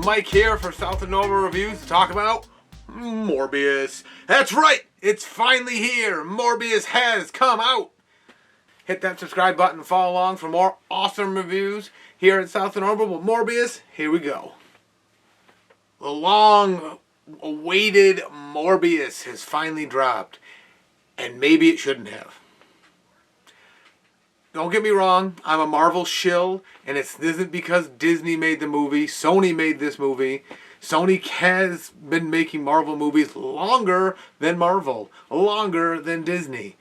Mike here for South and Nova Reviews to talk about Morbius. That's right, it's finally here. Morbius has come out. Hit that subscribe button and follow along for more awesome reviews here at South and Nova with Morbius. Here we go. The long-awaited Morbius has finally dropped, and maybe it shouldn't have. Don't get me wrong, I'm a Marvel shill, and this isn't because Disney made the movie. Sony made this movie. Sony has been making Marvel movies longer than Marvel, longer than Disney.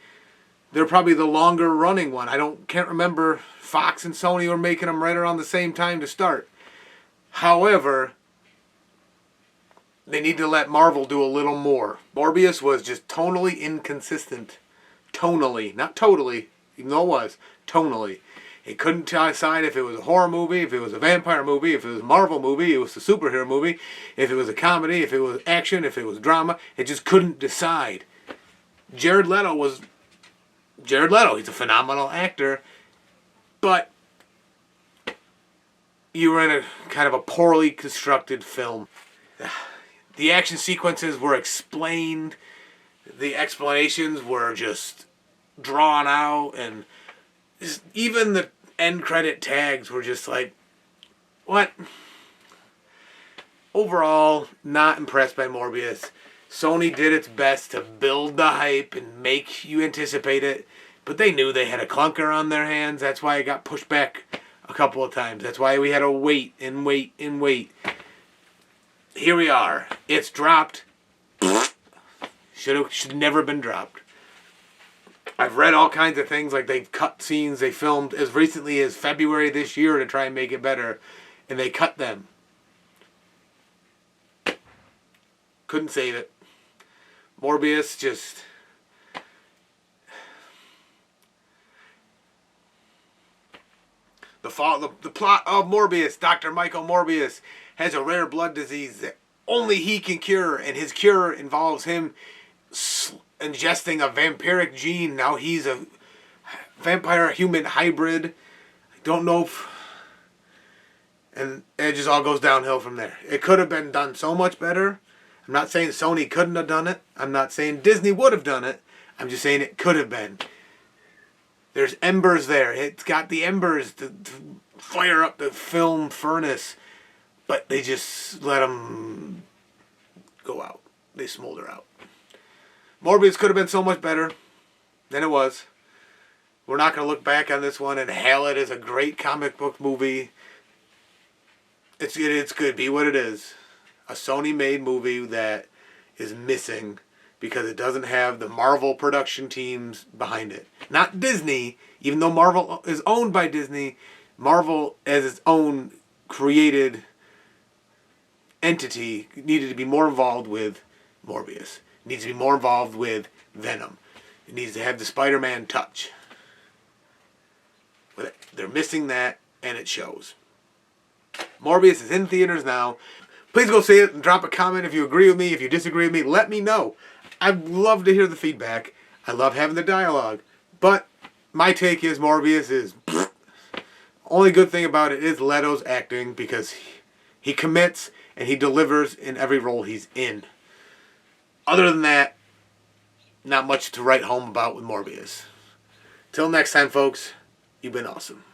They're probably the longer running one. Can't remember. Fox and Sony were making them right around the same time to start. However, they need to let Marvel do a little more. Morbius was just tonally inconsistent. Tonally, not totally, even though it was. Tonally. It couldn't decide if it was a horror movie, if it was a vampire movie, if it was a Marvel movie, it was a superhero movie, if it was a comedy, if it was action, if it was drama. It just couldn't decide. Jared Leto. He's a phenomenal actor, but you were in a kind of a poorly constructed film. The action sequences were explained. The explanations were just drawn out, and even the end credit tags were just like, what? Overall, not impressed by Morbius. Sony did its best to build the hype and make you anticipate it, but they knew they had a clunker on their hands. That's why it got pushed back a couple of times. That's why we had to wait and wait and wait. Here we are. It's dropped. Should never been dropped. I've read all kinds of things, like they've cut scenes they filmed as recently as February this year to try and make it better, and they cut them. Couldn't save it. Morbius just... The plot of Morbius. Dr. Michael Morbius has a rare blood disease that only he can cure, and his cure involves him ingesting a vampiric gene. Now he's a vampire-human hybrid. I don't know if... And it just all goes downhill from there. It could have been done so much better. I'm not saying Sony couldn't have done it. I'm not saying Disney would have done it. I'm just saying it could have been. There's embers there. It's got the embers to fire up the film furnace. But they just let them go out. They smolder out. Morbius could have been so much better than it was. We're not going to look back on this one and hail it as a great comic book movie. It's good. Be what it is. A Sony-made movie that is missing because it doesn't have the Marvel production teams behind it. Not Disney. Even though Marvel is owned by Disney, Marvel as its own created entity needed to be more involved with Morbius. It needs to be more involved with Venom. It needs to have the Spider-Man touch. But they're missing that, and it shows. Morbius is in theaters now. Please go see it and drop a comment if you agree with me. If you disagree with me, let me know. I'd love to hear the feedback. I love having the dialogue. But my take is Morbius is... Only good thing about it is Leto's acting, because he commits and he delivers in every role he's in. Other than that, not much to write home about with Morbius. Till next time, folks, you've been awesome.